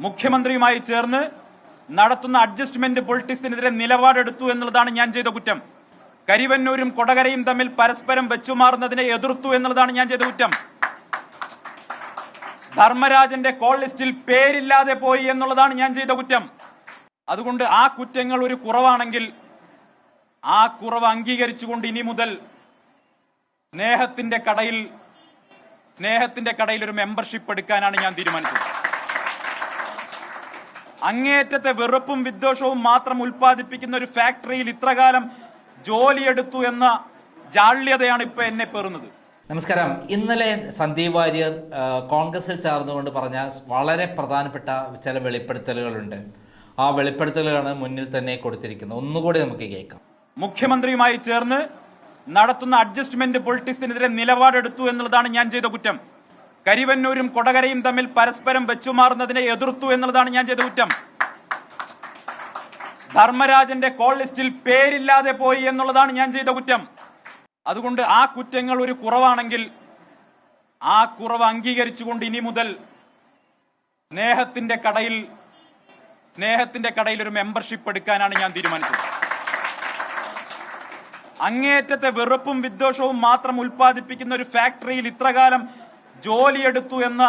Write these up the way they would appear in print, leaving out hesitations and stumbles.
മുഖ്യമന്ത്രിയുമായി ചേർന്ന് നടത്തുന്ന അഡ്ജസ്റ്റ്മെന്റ് പൊളിറ്റിക്സിനെതിരെ നിലപാടെടുത്തു എന്നുള്ളതാണ് ഞാൻ ചെയ്ത കുറ്റം. കരിവന്നൂരും കൊടകരയും തമ്മിൽ പരസ്പരം വെച്ചുമാറുന്നതിനെ എതിർത്തു എന്നുള്ളതാണ് ഞാൻ ചെയ്ത കുറ്റം. ധർമ്മരാജന്റെ കോൾ ലിസ്റ്റിൽ പേരില്ലാതെ പോയി എന്നുള്ളതാണ് ഞാൻ ചെയ്ത കുറ്റം. അതുകൊണ്ട് ആ കുറ്റങ്ങൾ ഒരു കുറവാണെങ്കിൽ ആ കുറവ് അംഗീകരിച്ചുകൊണ്ട് ഇനി മുതൽ സ്നേഹത്തിന്റെ കടയിൽ ഒരു മെമ്പർഷിപ്പ് എടുക്കാനാണ് ഞാൻ തീരുമാനിച്ചത്. അങ്ങേയറ്റത്തെ വെറുപ്പും വിദ്വേഷവും മാത്രം ഉൽപ്പാദിപ്പിക്കുന്ന ഒരു ഫാക്ടറിയിൽ ഇത്രകാലം ജോലിയെടുത്തു എന്ന ജാള്യതയാണ് ഇപ്പൊ എന്നെ പേറുന്നത്. നമസ്കാരം. ഇന്നലെ സന്ദീപ് വാര്യർ കോൺഗ്രസിൽ ചേർന്നുകൊണ്ട് പറഞ്ഞ വളരെ പ്രധാനപ്പെട്ട ചില വെളിപ്പെടുത്തലുകളുണ്ട്. ആ വെളിപ്പെടുത്തലുകളാണ് മുന്നിൽ തന്നെ കൊടുത്തിരിക്കുന്നത്. ഒന്നുകൂടി നമുക്ക് കേൾക്കാം. മുഖ്യമന്ത്രിയുമായി ചേർന്ന് നടത്തുന്ന അഡ്ജസ്റ്റ്മെന്റ് പൊളിറ്റിക്സിനെതിരെ നിലപാടെടുത്തു എന്നുള്ളതാണ് ഞാൻ ചെയ്ത കുറ്റം. കരിവന്നൂരും കൊടകരയും തമ്മിൽ പരസ്പരം വെച്ചുമാറുന്നതിനെ എതിർത്തു എന്നുള്ളതാണ് ഞാൻ ചെയ്ത കുറ്റം. ധർമ്മരാജന്റെ കോൾ ലിസ്റ്റിൽ പേരില്ലാതെ പോയി എന്നുള്ളതാണ് ഞാൻ ചെയ്ത കുറ്റം. അതുകൊണ്ട് ആ കുറ്റങ്ങൾ ഒരു കുറവാണെങ്കിൽ ആ കുറവ് അംഗീകരിച്ചുകൊണ്ട് ഇനി മുതൽ സ്നേഹത്തിന്റെ കടയിൽ ഒരു മെമ്പർഷിപ്പ് എടുക്കാനാണ് ഞാൻ തീരുമാനിച്ചത്. അങ്ങേയറ്റത്തെ വെറുപ്പും വിദ്വേഷവും മാത്രം ഉൽപ്പാദിപ്പിക്കുന്ന ഒരു ഫാക്ടറിയിൽ ഇത്രകാലം ജോലിയെടുത്തു എന്ന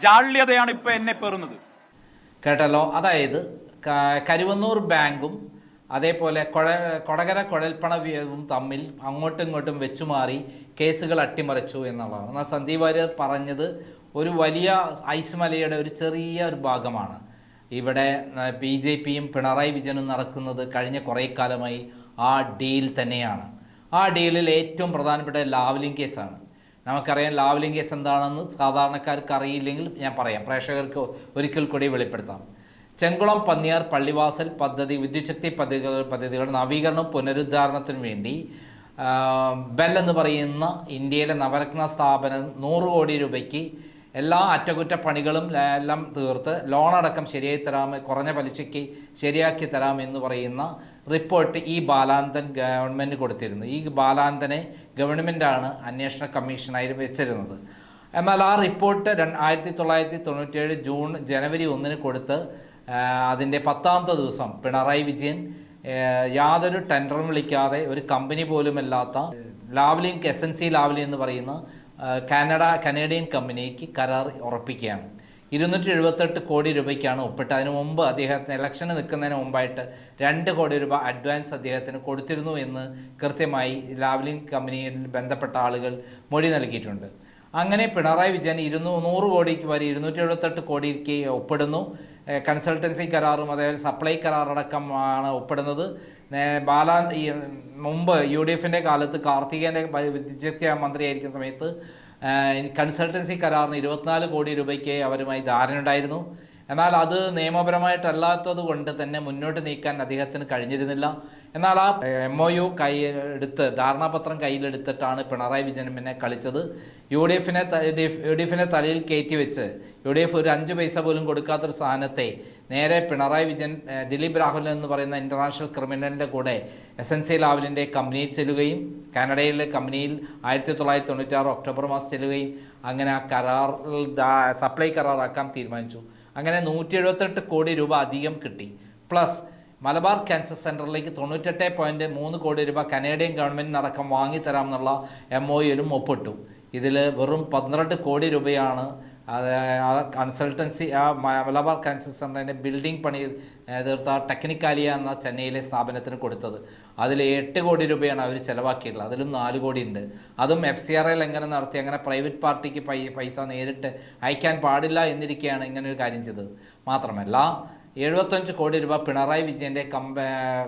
ജാള്യതയാണ് ഇപ്പൊ എന്നെ പേറുന്നത്. കേട്ടല്ലോ. അതായത് കരുവന്നൂർ ബാങ്കും അതേപോലെ കൊടകര കുഴൽപ്പണവും തമ്മിൽ അങ്ങോട്ടും ഇങ്ങോട്ടും വെച്ചുമാറി കേസുകൾ അട്ടിമറിച്ചു എന്നുള്ളതാണ്. എന്നാൽ സന്ദീപ് വാര്യർ പറഞ്ഞത് ഒരു വലിയ ഐസ്മലയുടെ ഒരു ചെറിയ ഒരു ഭാഗമാണ്. ഇവിടെ BJPയും പിണറായി വിജയനും നടക്കുന്നത് കഴിഞ്ഞ കുറേ കാലമായി ആ ഡീൽ തന്നെയാണ്. ആ ഡീലിൽ ഏറ്റവും പ്രധാനപ്പെട്ട ലാവ്ലിൻ കേസാണ്. നമുക്കറിയാം ലാവ്ലിൻ കേസ് എന്താണെന്ന് സാധാരണക്കാർക്ക് അറിയില്ലെങ്കിൽ ഞാൻ പറയാം, പ്രേക്ഷകർക്ക് ഒരിക്കൽ കൂടി വെളിപ്പെടുത്താം. ചെങ്കുളം പന്നിയാർ പള്ളിവാസൽ പദ്ധതി വിദ്യുച്ഛക്തി പദ്ധതികൾ നവീകരണവും പുനരുദ്ധാരണത്തിനു വേണ്ടി ബെൽ എന്ന് പറയുന്ന ഇന്ത്യയിലെ നവരത്ന സ്ഥാപനം 100 കോടി രൂപയ്ക്ക് എല്ലാ അറ്റകുറ്റപ്പണികളും എല്ലാം തീർത്ത് ലോണടക്കം ശരിയായി തരാം, കുറഞ്ഞ പലിശയ്ക്ക് ശരിയാക്കി തരാമെന്ന് പറയുന്ന റിപ്പോർട്ട് ഈ ബാലാന്തൻ ഗവൺമെൻറ് കൊടുത്തിരുന്നു. ഈ ബാലാന്തനെ ഗവൺമെൻറ്റാണ് അന്വേഷണ കമ്മീഷനായി വെച്ചിരുന്നത്. എന്നാൽ ആ റിപ്പോർട്ട് 1997 ജനുവരി 1 കൊടുത്ത് അതിൻ്റെ 10ാമത്തെ ദിവസം പിണറായി വിജയൻ യാതൊരു ടെൻഡറും വിളിക്കാതെ ഒരു കമ്പനി പോലുമല്ലാത്ത ലാവ്ലിൻ SNC ലാവ്ലിൻ എന്ന് പറയുന്ന കനേഡിയൻ കമ്പനിക്ക് കരാർ ഉറപ്പിക്കുകയാണ്. 278 കോടി രൂപയ്ക്കാണ് ഒപ്പിട്ട്. അതിനു മുമ്പ് അദ്ദേഹത്തിന് ഇലക്ഷന് നിൽക്കുന്നതിന് മുമ്പായിട്ട് 2 കോടി രൂപ അഡ്വാൻസ് അദ്ദേഹത്തിന് കൊടുത്തിരുന്നു എന്ന് കൃത്യമായി ലാവ്ലിൻ കമ്പനിയിൽ ബന്ധപ്പെട്ട ആളുകൾ മൊഴി നൽകിയിട്ടുണ്ട്. അങ്ങനെ പിണറായി വിജയൻ 100 കോടിക്ക് വരെ 278 കോടിക്ക് ഒപ്പിടുന്നു. കൺസൾട്ടൻസി കരാറും അതേപോലെ സപ്ലൈ കരാറടക്കമാണ് ഒപ്പിടുന്നത്. മുമ്പ് UDFിൻ്റെ കാലത്ത് കാർത്തികേയൻ്റെ വിദ്യുച്ഛക്തി മന്ത്രിയായിരിക്കുന്ന സമയത്ത് കൺസൾട്ടൻസി കരാറിന് 24 കോടി രൂപയ്ക്ക് അവരുമായി ധാരണ ഉണ്ടായിരുന്നു. എന്നാൽ അത് നിയമപരമായിട്ടല്ലാത്തത് കൊണ്ട് തന്നെ മുന്നോട്ട് നീക്കാൻ അദ്ദേഹത്തിന് കഴിഞ്ഞിരുന്നില്ല. എന്നാൽ ആ MOU ധാരണാപത്രം കയ്യിലെടുത്തിട്ടാണ് പിണറായി വിജയൻ പിന്നെ കളിച്ചത്. UDFിനെ തലയിൽ കയറ്റി വെച്ച് UDF ഒരു 5 പൈസ പോലും കൊടുക്കാത്തൊരു സ്ഥാനത്തെ നേരെ പിണറായി വിജയൻ ദിലീപ് രാഹുൽ എന്ന് പറയുന്ന ഇൻ്റർനാഷണൽ ക്രിമിനലിൻ്റെ കൂടെ SNC ലാവ്ലിൻ്റെ കമ്പനിയിൽ ചെല്ലുകയും കാനഡയിലെ കമ്പനിയിൽ 1996 ഒക്ടോബർ മാസം ചെല്ലുകയും അങ്ങനെ ആ കരാർ സപ്ലൈ കരാറാക്കാൻ തീരുമാനിച്ചു. അങ്ങനെ 178 കോടി രൂപ അധികം കിട്ടി. പ്ലസ് മലബാർ ക്യാൻസർ സെൻ്ററിലേക്ക് 98.3 കോടി രൂപ കനേഡിയൻ ഗവൺമെൻറ്റിനടക്കം വാങ്ങിത്തരാമെന്നുള്ള MOUയിലും ഒപ്പിട്ടു. ഇതിൽ വെറും 12 കോടി രൂപയാണ് കൺസൾട്ടൻസി മലബാർ ക്യാൻസർ സെൻ്ററിൻ്റെ ബിൽഡിംഗ് പണി തീർത്ത ടെക്നിക്കാലിയ എന്ന ചെന്നൈയിലെ സ്ഥാപനത്തിന് കൊടുത്തത്. അതിൽ 8 കോടി രൂപയാണ് അവർ ചിലവാക്കിയിട്ടുള്ളത്. അതിലും 4 കോടി ഉണ്ട്. അതും FCRA ലംഘനം നടത്തി അങ്ങനെ പ്രൈവറ്റ് പാർട്ടിക്ക് പൈസ നേരിട്ട് അയക്കാൻ പാടില്ല എന്നിരിക്കെയാണ് ഇങ്ങനൊരു കാര്യം ചെയ്തത്. മാത്രമല്ല 75 കോടി രൂപ പിണറായി വിജയൻ്റെ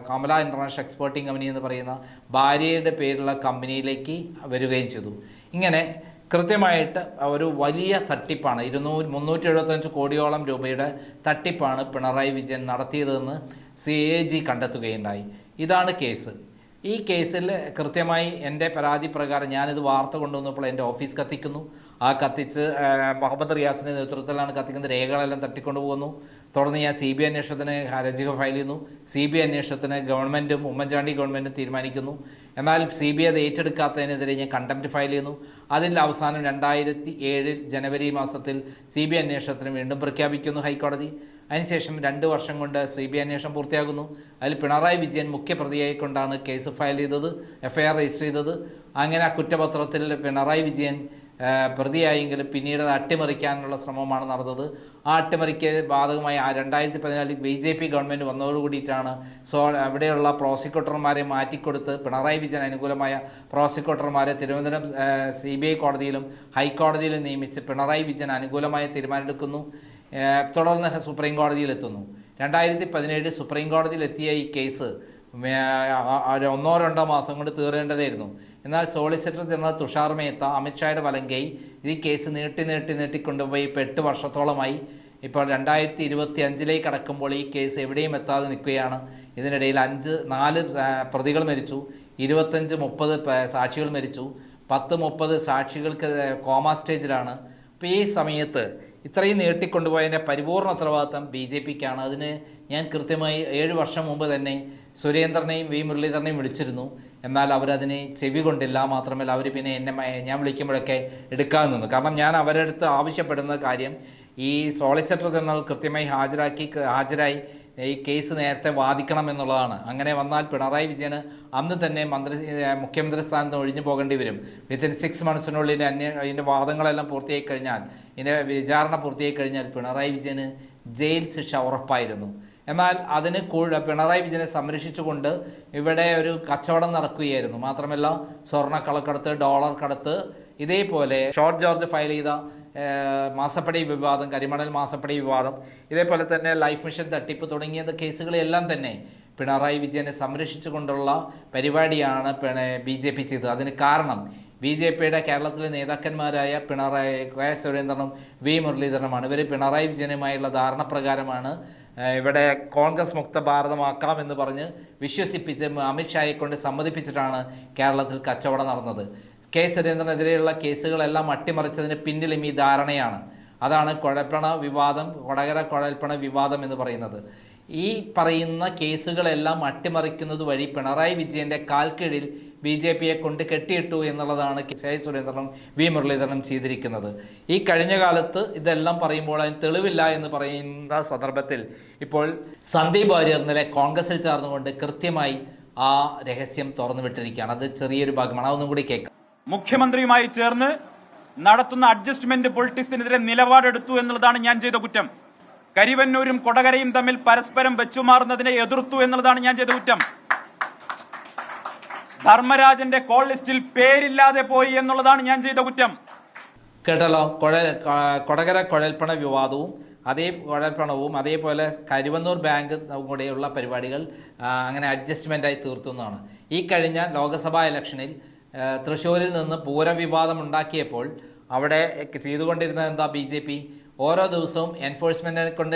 കമല ഇൻ്റർനാഷണൽ എക്സ്പോർട്ടിംഗ് കമ്പനി എന്ന് പറയുന്ന ഭാര്യയുടെ പേരുള്ള കമ്പനിയിലേക്ക് വരികയും ചെയ്തു. ഇങ്ങനെ കൃത്യമായിട്ട് ഒരു വലിയ തട്ടിപ്പാണ്, 375 കോടിയോളം രൂപയുടെ തട്ടിപ്പാണ് പിണറായി വിജയൻ നടത്തിയതെന്ന് CAG കണ്ടെത്തുകയുണ്ടായി. ഇതാണ് കേസ്. ഈ കേസിൽ കൃത്യമായി എൻ്റെ പരാതി പ്രകാരം ഞാനിത് വാർത്ത കൊണ്ടുവന്നപ്പോൾ എൻ്റെ ഓഫീസ് കത്തിക്കുന്നു. ആ കത്തിച്ച് മുഹമ്മദ് റിയാസിൻ്റെ നേതൃത്വത്തിലാണ് കത്തിക്കുന്ന രേഖകളെല്ലാം തട്ടിക്കൊണ്ടുപോകുന്നു. തുടർന്ന് ഞാൻ CBI അന്വേഷണത്തിന് ഹർജി ഫയൽ ചെയ്യുന്നു. CBI അന്വേഷണത്തിന് ഗവൺമെൻറ്റും ഉമ്മൻചാണ്ടി ഗവൺമെൻറ്റും തീരുമാനിക്കുന്നു. എന്നാൽ CBI അത് ഏറ്റെടുക്കാത്തതിനെതിരെ ഞാൻ കണ്ടംപ്റ്റ് ഫയൽ ചെയ്യുന്നു. അതിൽ അവസാനം 2007 ജനുവരി മാസത്തിൽ CBI അന്വേഷണത്തിന് വീണ്ടും പ്രഖ്യാപിക്കുന്നു ഹൈക്കോടതി. അതിനുശേഷം 2 വർഷം കൊണ്ട് CBI അന്വേഷണം പൂർത്തിയാകുന്നു. അതിൽ പിണറായി വിജയൻ മുഖ്യപ്രതിയായി കൊണ്ടാണ് കേസ് ഫയൽ ചെയ്തത്, FIR രജിസ്റ്റർ ചെയ്തത്. അങ്ങനെ ആ കുറ്റപത്രത്തിൽ പിണറായി വിജയൻ പ്രതിയായെങ്കിലും പിന്നീട് അത് അട്ടിമറിക്കാനുള്ള ശ്രമമാണ് നടന്നത്. ആ അട്ടിമറിക്ക് ബാധകമായി 2014 BJP ഗവൺമെൻറ് വന്നതോടുകൂടിയിട്ടാണ് അവിടെയുള്ള പ്രോസിക്യൂട്ടർമാരെ മാറ്റിക്കൊടുത്ത് പിണറായി വിജയൻ അനുകൂലമായ പ്രോസിക്യൂട്ടർമാരെ തിരുവനന്തപുരം CBI കോടതിയിലും ഹൈക്കോടതിയിലും നിയമിച്ച് പിണറായി വിജയൻ അനുകൂലമായ തീരുമാനമെടുക്കുന്നു. തുടർന്ന് സുപ്രീം കോടതിയിലെത്തുന്നു. 2017 സുപ്രീം കോടതിയിലെത്തിയ ഈ കേസ് 1-2 മാസം കൊണ്ട് തീരേണ്ടതായിരുന്നു. എന്നാൽ സോളിസിറ്റർ ജനറൽ തുഷാർ മേത്ത, അമിത്ഷായുടെ വലങ്കൈ ഈ കേസ് നീട്ടിക്കൊണ്ടുപോയി ഇപ്പോൾ 8 വർഷത്തോളമായി. ഇപ്പോൾ 2025 കടക്കുമ്പോൾ ഈ കേസ് എവിടെയും എത്താതെ നിൽക്കുകയാണ്. ഇതിനിടയിൽ 4 പ്രതികൾ മരിച്ചു, 25-30 സാക്ഷികൾ മരിച്ചു, 10-30 സാക്ഷികൾക്ക് കോമ സ്റ്റേജിലാണ്. അപ്പോൾ ഈ സമയത്ത് ഇത്രയും നീട്ടിക്കൊണ്ടുപോയതിൻ്റെ പരിപൂർണ്ണ ഉത്തരവാദിത്തം BJPക്കാണ്. അതിന് ഞാൻ കൃത്യമായി 7 വർഷം മുമ്പ് തന്നെ സുരേന്ദ്രനെയും മുരളീധരനെയും വിളിച്ചിരുന്നു. എന്നാൽ അവരതിന് ചെവി കൊണ്ടില്ല. മാത്രമല്ല അവർ പിന്നെ ഞാൻ വിളിക്കുമ്പോഴൊക്കെ എടുക്കാൻ നിന്നു. കാരണം ഞാൻ അവരുടെ അടുത്ത് ആവശ്യപ്പെടുന്ന കാര്യം ഈ സോളിസിറ്റർ ജനറൽ കൃത്യമായി ഹാജരായി ഈ കേസ് നേരത്തെ വാദിക്കണം എന്നുള്ളതാണ്. അങ്ങനെ വന്നാൽ പിണറായി വിജയന് അന്ന് തന്നെ മുഖ്യമന്ത്രി സ്ഥാനത്ത് ഒഴിഞ്ഞു പോകേണ്ടി വരും. വിത്തിൻ 6 മന്ത്സിനുള്ളിൽ ഇതിൻ്റെ വാദങ്ങളെല്ലാം പൂർത്തിയായി കഴിഞ്ഞാൽ, ഇതിൻ്റെ വിചാരണ പൂർത്തിയായി കഴിഞ്ഞാൽ പിണറായി വിജയന് ജയിൽ ശിക്ഷ ഉറപ്പായിരുന്നു. എന്നാൽ അതിന് പിണറായി വിജയനെ സംരക്ഷിച്ചുകൊണ്ട് ഇവിടെ ഒരു കച്ചവടം നടക്കുകയായിരുന്നു. മാത്രമല്ല സ്വർണ്ണക്കള്ളക്കടത്ത്, ഡോളർ കടത്ത്, ഇതേപോലെ ഷോർട്ട് ജോർജ് ഫയൽ ചെയ്ത മാസപ്പടി വിവാദം, കരിമണൽ മാസപ്പടി വിവാദം, ഇതേപോലെ തന്നെ ലൈഫ് മിഷൻ തട്ടിപ്പ് തുടങ്ങിയ കേസുകളെല്ലാം തന്നെ പിണറായി വിജയനെ സംരക്ഷിച്ചുകൊണ്ടുള്ള പരിപാടിയാണ് BJP ചെയ്തത്. അതിന് കാരണം BJPയുടെ കേരളത്തിലെ നേതാക്കന്മാരായ കെ സുരേന്ദ്രനും മുരളീധരനുമാണ്. ഇവർ പിണറായി വിജയനുമായുള്ള ധാരണ പ്രകാരമാണ് ഇവിടെ കോൺഗ്രസ് മുക്ത ഭാരതമാക്കാമെന്ന് പറഞ്ഞ് വിശ്വസിപ്പിച്ച് അമിത്ഷായെ കൊണ്ട് സമ്മതിപ്പിച്ചിട്ടാണ് കേരളത്തിൽ കച്ചവടം നടന്നത്. കെ സുരേന്ദ്രനെതിരെയുള്ള കേസുകളെല്ലാം അട്ടിമറിച്ചതിന് പിന്നിലും ഈ ധാരണയാണ്. അതാണ് കൊടകര കുഴൽപ്പണ വിവാദം എന്ന് പറയുന്നത്. ഈ പറയുന്ന കേസുകളെല്ലാം അട്ടിമറിക്കുന്നത് വഴി പിണറായി വിജയൻ്റെ കാൽക്കീഴിൽ BJPയെ കൊണ്ട് കെട്ടിയിട്ടു എന്നുള്ളതാണ് കെ സുരേന്ദ്രനും മുരളീധരനും ചെയ്തിരിക്കുന്നത്. ഈ കഴിഞ്ഞ കാലത്ത് ഇതെല്ലാം പറയുമ്പോൾ അതിന് തെളിവില്ല എന്ന് പറയുന്ന സന്ദർഭത്തിൽ ഇപ്പോൾ സന്ദീപ് വാര്യർ ഇന്നലെ കോൺഗ്രസിൽ ചേർന്നുകൊണ്ട് കൃത്യമായി ആ രഹസ്യം തുറന്നു വിട്ടിരിക്കുകയാണ്. അത് ചെറിയൊരു ഭാഗമാണ്, അതൊന്നും കൂടി കേൾക്കാം. മുഖ്യമന്ത്രിയുമായി ചേർന്ന് നടത്തുന്ന അഡ്ജസ്റ്റ്മെന്റ് പൊളിറ്റിക്സിനെതിരെ നിലപാടെടുത്തു എന്നുള്ളതാണ് ഞാൻ ചെയ്ത കുറ്റം. കരിവന്നൂരും കൊടകരയും തമ്മിൽ പരസ്പരം വെച്ചുമാറുന്നതിനെ എതിർത്തു എന്നുള്ളതാണ് ഞാൻ ചെയ്ത കുറ്റം. ധർമ്മരാജന്റെ കോൾ ലിസ്റ്റിൽ പേരില്ലാതെ പോയി എന്നുള്ളതാണ് ഞാൻ ചെയ്ത കുറ്റം. കേട്ടല്ലോ, കൊടകര കുഴൽപ്പണ വിവാദവും അതേപോലെ കരുവന്നൂർ ബാങ്ക് കൂടെയുള്ള പരിപാടികൾ അങ്ങനെ അഡ്ജസ്റ്റ്മെൻ്റായി തീർത്തു എന്നാണ്. ഈ കഴിഞ്ഞ ലോക്സഭാ ഇലക്ഷനിൽ തൃശ്ശൂരിൽ നിന്ന് പൂരവിവാദം ഉണ്ടാക്കിയപ്പോൾ അവിടെ ചെയ്തുകൊണ്ടിരുന്നത് എന്താ? BJP ഓരോ ദിവസവും എൻഫോഴ്സ്മെൻറ്റിനെ കൊണ്ട്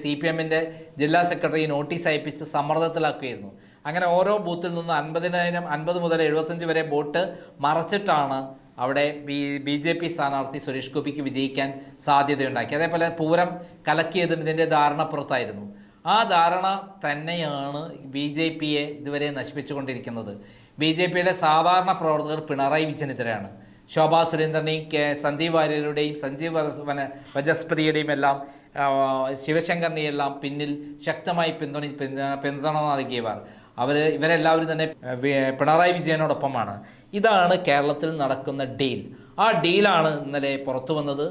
CPMൻ്റെ ജില്ലാ സെക്രട്ടറി നോട്ടീസ് അയപ്പിച്ച് സമ്മർദ്ദത്തിലാക്കുകയായിരുന്നു. അങ്ങനെ ഓരോ ബൂത്തിൽ നിന്ന് 50 മുതൽ 75 വരെ വോട്ട് മറച്ചിട്ടാണ് അവിടെ BJP സ്ഥാനാർത്ഥി സുരേഷ് ഗോപിക്ക് വിജയിക്കാൻ സാധ്യതയുണ്ടാക്കി. അതേപോലെ പൂരം കലക്കിയതും ഇതിൻ്റെ ധാരണപ്പുറത്തായിരുന്നു. ആ ധാരണ തന്നെയാണ് BJPയെ ഇതുവരെ നശിപ്പിച്ചുകൊണ്ടിരിക്കുന്നത്. BJPയുടെ സാധാരണ പ്രവർത്തകർ പിണറായി വിജയനെതിരെയാണ്. ശോഭാ സുരേന്ദ്രനെയും സന്ദീപ് വാര്യരുടെയും സഞ്ജീവ് വചസ്പതിയുടെയും എല്ലാം ശിവശങ്കറിനെയും എല്ലാം പിന്നിൽ ശക്തമായി പിന്തുണ നൽകിയവർ ഇവരെല്ലാവരും തന്നെ പിണറായി വിജയനോടൊപ്പമാണ്. ഇതാണ് കേരളത്തിൽ നടക്കുന്ന ഡീൽ. ആ ഡീലാണ് ഇന്നലെ പുറത്തു വന്നത്.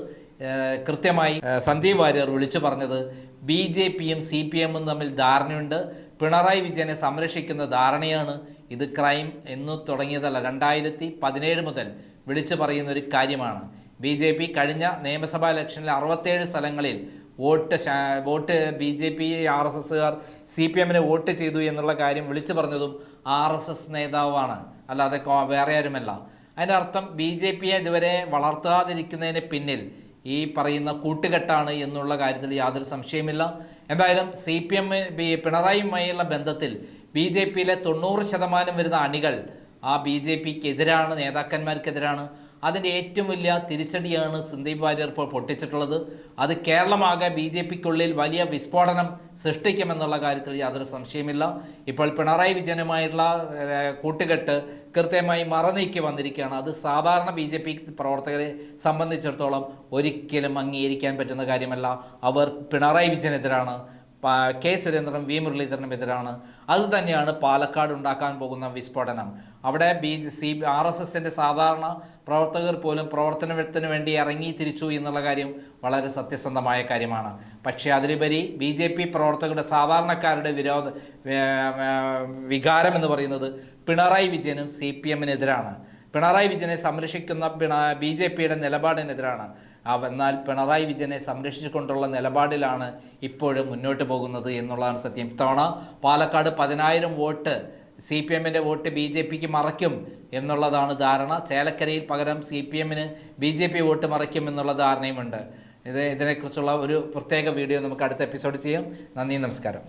കൃത്യമായി സന്ദീപ് വാര്യർ വിളിച്ചു പറഞ്ഞത് BJPയും CPMും തമ്മിൽ ധാരണയുണ്ട്, പിണറായി വിജയനെ സംരക്ഷിക്കുന്ന ധാരണയാണ്, ഇത് ക്രൈം എന്നു തുടങ്ങിയതല്ല, 2017 മുതൽ വിളിച്ചു പറയുന്ന ഒരു കാര്യമാണ്. BJP കഴിഞ്ഞ നിയമസഭാ ഇലക്ഷനിൽ 67 സ്ഥലങ്ങളിൽ വോട്ട് BJP RSSകാർ CPMന് വോട്ട് ചെയ്തു എന്നുള്ള കാര്യം വിളിച്ചു പറഞ്ഞതും RSS നേതാവാണ്, അല്ലാതെ വേറെ ആരുമല്ല. അതിൻ്റെ അർത്ഥം BJPയെ ഇതുവരെ വളർത്താതിരിക്കുന്നതിന് പിന്നിൽ ഈ പറയുന്ന കൂട്ടുകെട്ടാണ് എന്നുള്ള കാര്യത്തിൽ യാതൊരു സംശയമില്ല. എന്തായാലും CPM പിണറായിയുമായുള്ള ബന്ധത്തിൽ BJPയിലെ 90% വരുന്ന അണികൾ ആ BJPക്ക് എതിരാണ്, നേതാക്കന്മാർക്കെതിരാണ്. അതിൻ്റെ ഏറ്റവും വലിയ തിരിച്ചടിയാണ് സന്ദീപ് വാര്യർ ഇപ്പോൾ പൊട്ടിച്ചിട്ടുള്ളത്. അത് കേരളമാകെ BJPക്കുള്ളിൽ വലിയ വിസ്ഫോടനം സൃഷ്ടിക്കുമെന്നുള്ള കാര്യത്തിൽ യാതൊരു സംശയമില്ല. ഇപ്പോൾ പിണറായി വിജയനുമായിട്ടുള്ള കൂട്ടുകെട്ട് കൃത്യമായി മറനീക്കി വന്നിരിക്കുകയാണ്. അത് സാധാരണ BJP പ്രവർത്തകരെ സംബന്ധിച്ചിടത്തോളം ഒരിക്കലും അംഗീകരിക്കാൻ പറ്റുന്ന കാര്യമല്ല. അവർ പിണറായി വിജയനെതിരാണ്, കെ സുരേന്ദ്രനും വി മുരളീധരനും എതിരാണ്. അതുതന്നെയാണ് പാലക്കാട് ഉണ്ടാക്കാൻ പോകുന്ന വിസ്ഫോടനം. അവിടെ RSSൻ്റെ സാധാരണ പ്രവർത്തകർ പോലും പ്രവർത്തനത്തിന് വേണ്ടി ഇറങ്ങി തിരിച്ചു എന്നുള്ള കാര്യം വളരെ സത്യസന്ധമായ കാര്യമാണ്. പക്ഷേ അതിലുപരി BJP പ്രവർത്തകരുടെ സാധാരണക്കാരുടെ വികാരം എന്ന് പറയുന്നത് പിണറായി വിജയനും CPMനെതിരാണ്. പിണറായി വിജയനെ സംരക്ഷിക്കുന്ന BJPയുടെ നിലപാടിനെതിരാണ്. എന്നാൽ പിണറായി വിജയനെ സംരക്ഷിച്ചുകൊണ്ടുള്ള നിലപാടിലാണ് ഇപ്പോഴും മുന്നോട്ട് പോകുന്നത് എന്നുള്ളതാണ് സത്യം. ഇത്തവണ പാലക്കാട് 10,000 വോട്ട് CPMൻ്റെ വോട്ട് BJPക്ക് മറയ്ക്കും എന്നുള്ളതാണ് ധാരണ. ചേലക്കരയിൽ പകരം CPMന് BJP വോട്ട് മറയ്ക്കും എന്നുള്ള ധാരണയുമുണ്ട്. ഇതിനെക്കുറിച്ചുള്ള ഒരു പ്രത്യേക വീഡിയോ നമുക്ക് അടുത്ത എപ്പിസോഡ് ചെയ്യാം. നന്ദി, നമസ്കാരം.